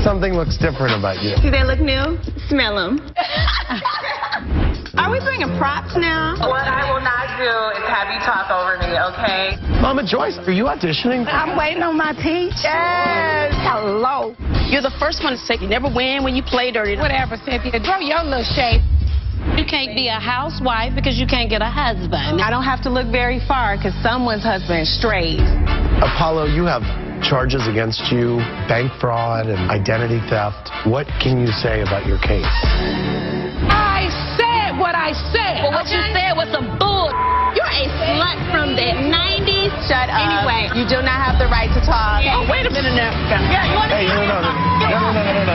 something looks different about you. Do they look new? Smell them. Are we bringing props now? What I will not do is have you talk over me, okay? Mama Joyce, are you auditioning? I'm waiting on my peach. Yes. Hello. You're the first one to say you never win when you play dirty. Whatever, Cynthia. Throw your little shade. You can't be a housewife because you can't get a husband. I don't have to look very far because someone's husband strayed. Apollo, you have charges against you, bank fraud and identity theft. What can you say about your case? I said what I said. But what you said was some bull. You're a slut from the 90s. Shut up. Anyway. You do not have the right to talk. Oh, wait a minute now. Hey, no.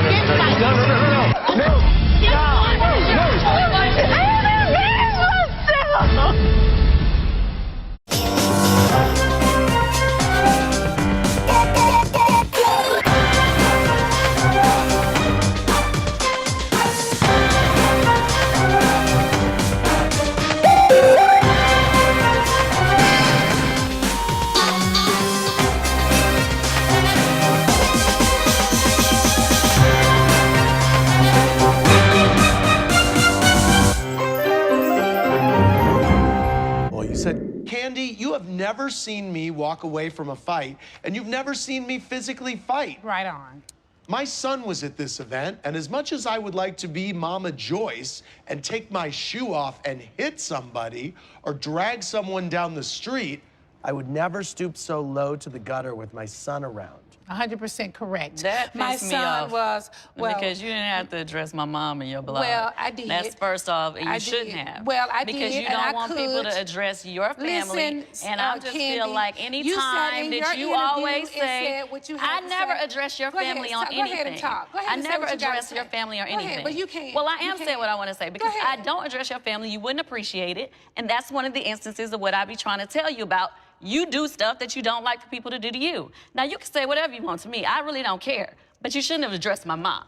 Candy, you have never seen me walk away from a fight, and you've never seen me physically fight. Right on. My son was at this event, and as much as I would like to be Mama Joyce and take my shoe off and hit somebody or drag someone down the street, I would never stoop so low to the gutter with my son around. 100% correct. That my pissed me son off. was, well... Because you didn't have to address my mom in your blog. Well, I did. That's first off, and I you shouldn't did. have. Well, I did, Because you and I don't want people could. to address your family. Listen, and I just Candy, feel like any you said time in that your you interview always and say, said what you had I to never say. address your Go ahead, family on go anything. ahead and talk. Go ahead I and say never what you gotta address say. your family on Go ahead, anything. but you can't. Well, I You am saying can't. what I want to say because Go I ahead. don't address your family. You wouldn't appreciate it. And that's one of the instances of what I be trying to tell you about. You do stuff that you don't like for people to do to you. Now, you can say whatever you want to me. I really don't care. But you shouldn't have addressed my mom.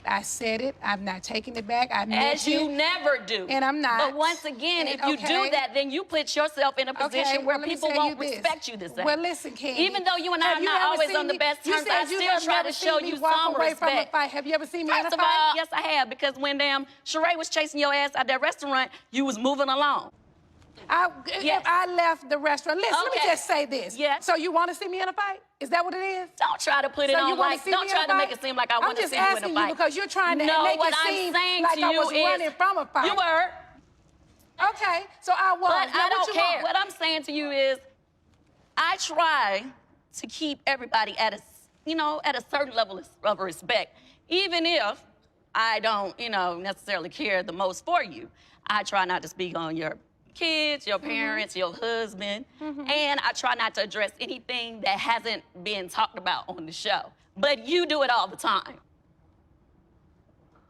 I said it. I'm not taking it back. I meant As you never do. And I'm not. But once again, And if you okay. do that, then you put yourself in a position where let me people tell won't you this. respect you the same. Well, listen, Candy. Even though you and I have are you not ever always seen on the me- best you terms, said I you still have try never to seen show me you walk some away from a respect. fight. Have you ever seen me in a First of fight? all, yes, I have, because when Sheree was chasing your ass at that restaurant, you was moving along. Yes. If I left the restaurant, listen, let me Okay. just say this. Yeah. So you want to see me in a fight? Is that what it is? Don't try to put it So you on wanna like, see don't me in try a to make fight? it seem like I want to see you in a I'm just asking fight. you because you're trying to No, make what it I'm seem saying like to I you was running is, from a fight. you were. Okay, so I was. But Now, I what don't you care. want? What I'm saying to you is, I try to keep everybody at a certain level of respect, even if I don't, necessarily care the most for you. I try not to speak on your kids, your parents, your husband, and I try not to address anything that hasn't been talked about on the show. But you do it all the time.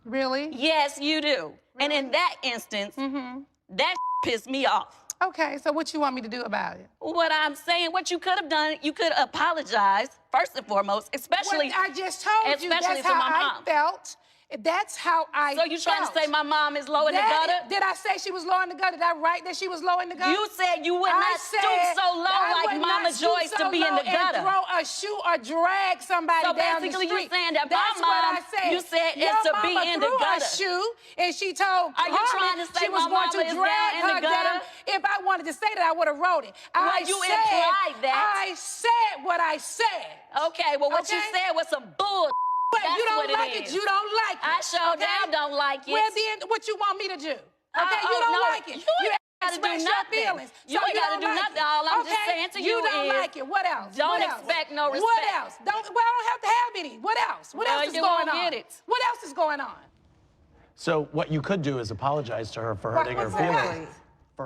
Really? Yes, you do. And in that instance, that pissed me off. Okay, so what you want me to do about it? What I'm saying, what you could have done, you could apologize, first and foremost, especially... Well, I just told you that's to how my I mom. felt. That's how I So you trying to felt. say my mom is low in the gutter? Did I say she was low in the gutter? Did I write that she was low in the gutter? You said you would not stoop so low like Mama Joyce to be in the gutter. And throw a shoe or drag somebody So down the basically street. you saying that That's my what I mom, said. you said Your it's to be mama in the threw gutter. a shoe and she told Are you trying to say she was my going mama to is drag down in the her gutter? down. If I wanted to say that, I would have wrote it. Well, you implied that. I said what I said. Okay, well what you Okay? said was some bull. But That's you don't what it like is. it. You don't like it. I sure okay? damn don't like it. Well, then what you want me to do? Okay, you don't like it. You ain't gotta express do your nothing. feelings. You ain't gotta do nothing. All I'm just saying to you don't is like it. What else? don't What else? expect no respect. What else? Well, I don't have to have any. What else? What Well, else is you going won't on? get it. What else is going on? So what you could do is apologize to her for hurting her feelings.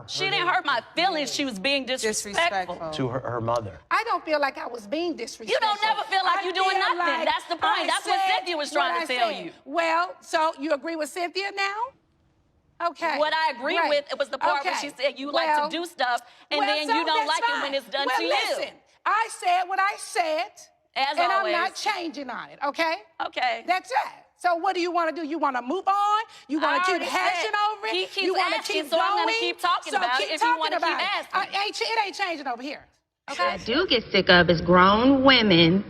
She didn't hurt my feelings. She was being disrespectful. To her mother. I don't feel like I was being disrespectful. You don't never feel like you're doing feel nothing. like That's the point. I That's what said Cynthia was trying what to I tell said. you. Well, so you agree with Cynthia now? Okay. What I agree Great. with, it was the part where she said you like to do stuff, and then so you don't that's like it fine. when it's done well, to you. Listen, I said what I said, As and always. I'm not changing on it, okay? Okay. That's it. So what do you want to do? You want to move on? You want to keep hashing over it? He keeps you want to asking, keep so I'm going? gonna keep talking so about keep it if you talking want to keep about it. asking. It ain't changing over here, okay? What I do get sick of is grown women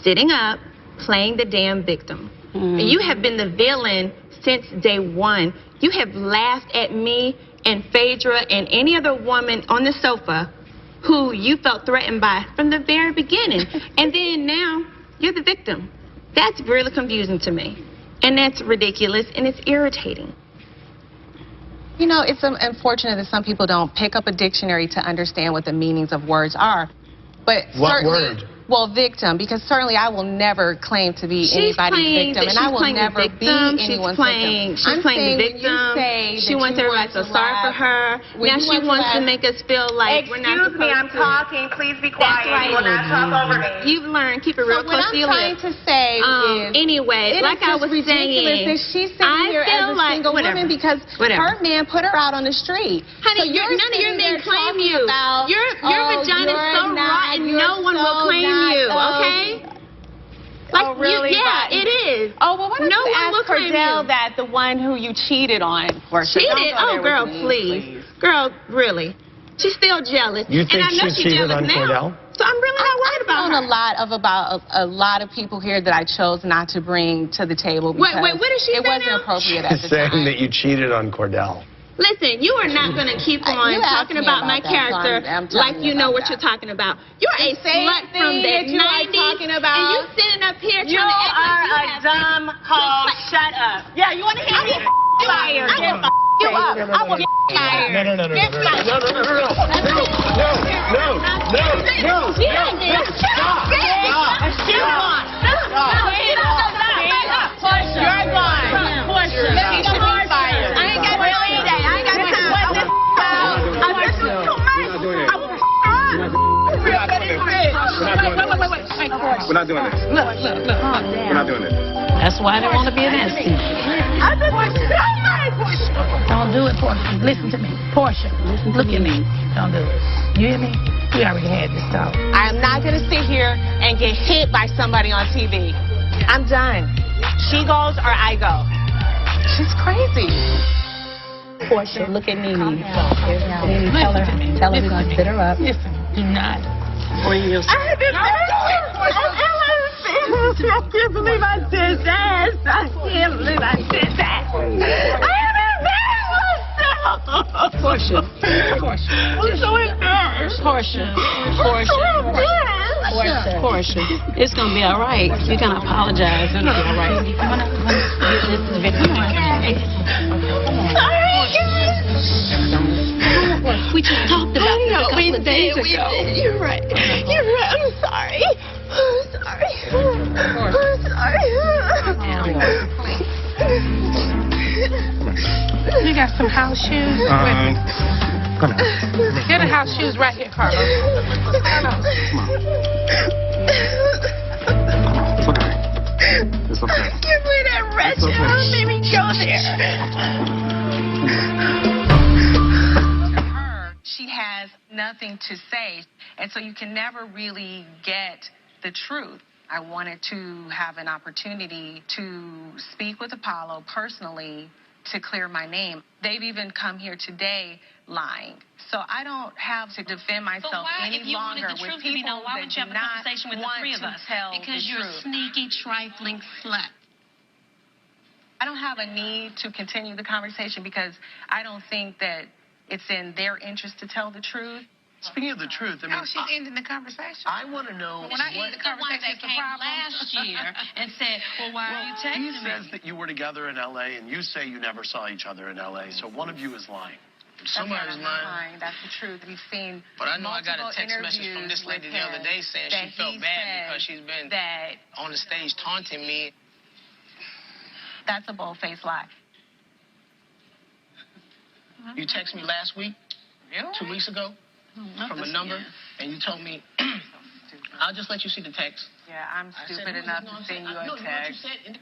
sitting up, playing the damn victim. And you have been the villain since day one. You have laughed at me and Phaedra and any other woman on the sofa who you felt threatened by from the very beginning. And then now, you're the victim. That's really confusing to me. And that's ridiculous, and it's irritating. You know, it's unfortunate that some people don't pick up a dictionary to understand what the meanings of words are. But What certainly, word? Well, victim, because certainly I will never claim to be anybody's victim, and I will never be anyone's victim. She's playing the victim. She wants everybody to feel sorry for her. Now she wants to make us feel like we're not supposed to. Excuse me, I'm talking. Please be quiet. That's right. You will not talk over me. You've learned. Keep it real close to your lips. What I'm trying to say is, anyway, like I was saying, that she's sitting here as a single woman because her man put her out on the street. Honey, none of your men claim you. Your vagina is so rotten, no one will claim you, okay? Like, really? Yeah, it is. Oh, well, why don't no you one will ask claim Cordell you. that the one who you cheated on? Cheated? Oh, girl, please. Girl, really. She's still jealous. You think and I know she she's cheated jealous on now. Cordell? So I'm really not worried about her. I've known about a lot of people here that I chose not to bring to the table because Wait, what did she say it wasn't now? appropriate at the She's saying time. that you cheated on Cordell. Listen, you are not going to keep on You asked talking me about about my that, so character I'm like telling you you know about what that. you're talking about. You're a same slut from thing the that you are 90s, talking about. and you sitting up here You trying to act are like you a have dumb hoe. Shut up. Yeah, you want to hear me? Fired. Get you up. I will get fired. No. Get fired. No. Stop. You're gone. Portia. Let me get fired. I ain't got really that. I ain't got to put this out. This is too much. I will We're not doing this. Look. We're not doing this. That's why they want to be an instant. I just want so much. Don't do it, Portia. Listen to me. Portia, look at me. Don't do it. You hear me? We already had this talk. I'm not going to sit here and get hit by somebody on TV. I'm done. She goes or I go. She's crazy. Portia, look at Nene. Nene, tell her we're going to sit her up. Listen, do not. I can't believe I did that. I can't believe I did that. I am embarrassed myself. Portia. I'm so embarrassed. Portia, it's gonna be all right. You're gonna apologize. It'll be all right. This is Victor. We just talked about this a couple of days ago. You're right. I'm sorry. You got some house shoes? Come on. Get the house shoes right here, Carlos. It's okay. It's okay. Give me that wretched. Don't make me go there. Her, she has nothing to say, and so you can never really get the truth. I wanted to have an opportunity to speak with Apollo personally to clear my name. They've even come here today lying. So I don't have to defend myself any longer with people why that would you have do a not conversation with the want three of to us? tell Because the you're a truth. sneaky, trifling slut. I don't have a need to continue the conversation because I don't think that it's in their interest to tell the truth. Speaking of the truth, I mean, she's ending the conversation. I want to know When I what end the conversation, that it's a came problem. last year and said, well, why are you texting he me? says that you were together in L.A. and you say you never saw each other in L.A., so one of you is lying. Somebody's lying. That's the truth. We've seen. But I know I got a multiple text message from this lady interviews the other with day him saying that she felt he bad said because she's been that on the stage taunting me. that's a bold-faced lie. You texted me last week, 2 weeks ago, from a number, and you told me, I'll just let you see the text. Yeah, I'm I said, stupid no, enough no, to I'm send you saying, a no, what you text. said.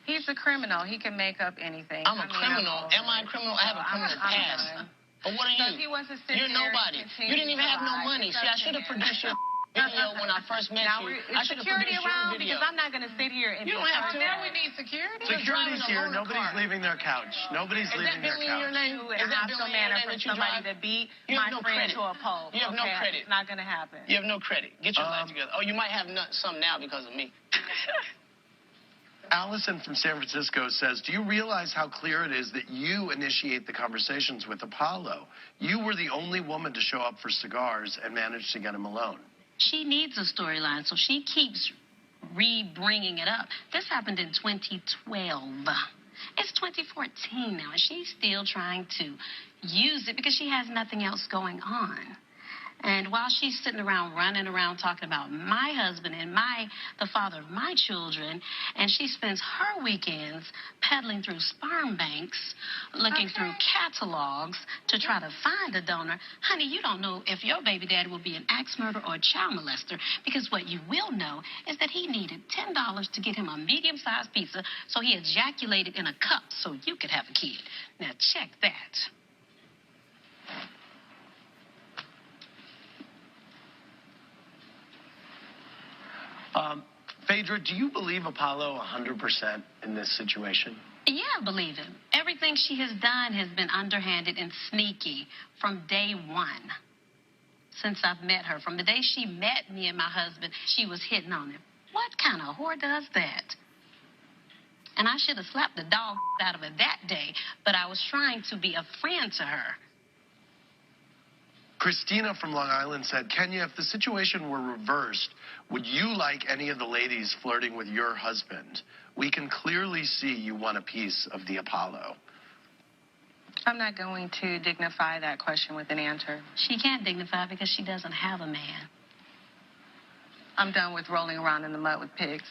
He's a criminal. He can make up anything. I'm a criminal. Am I a criminal? I have a criminal past. But what are So you? he wants to sit You're there nobody. and You didn't even have no money. See, I should have produced your video when I first met Now, you. is I should have security produced your around? video. Because I'm not going to sit here and You don't have to. Now we need security. Security's here. Nobody's leaving their couch. Nobody's Is leaving that their Billy in your couch. name? in Is a that hostile Billy in your manner name for that you somebody drive? to beat You have my no friend credit. to a pole. You have no Okay? credit. It's not going to happen. You have no credit. Get your life together. Oh, you might have some now because of me. Allison from San Francisco says, do you realize how clear it is that you initiate the conversations with Apollo? You were the only woman to show up for cigars and managed to get him alone. She needs a storyline, so she keeps re-bringing it up. This happened in 2012. It's 2014 now, and she's still trying to use it because she has nothing else going on. And while she's sitting around, running around, talking about my husband and the father of my children, and she spends her weekends peddling through sperm banks, looking through catalogs to try to find a donor. Honey, you don't know if your baby daddy will be an axe murderer or a child molester, because what you will know is that he needed $10 to get him a medium-sized pizza, so he ejaculated in a cup so you could have a kid. Now, check that. Phaedra, do you believe Apollo 100% in this situation? Yeah, I believe him. Everything she has done has been underhanded and sneaky from day one. Since I've met her. From the day she met me and my husband, she was hitting on him. What kind of whore does that? And I should have slapped the dog out of her that day, but I was trying to be a friend to her. Christina from Long Island said, Kenya, if the situation were reversed, would you like any of the ladies flirting with your husband? We can clearly see you want a piece of the Apollo. I'm not going to dignify that question with an answer. She can't dignify because she doesn't have a man. I'm done with rolling around in the mud with pigs.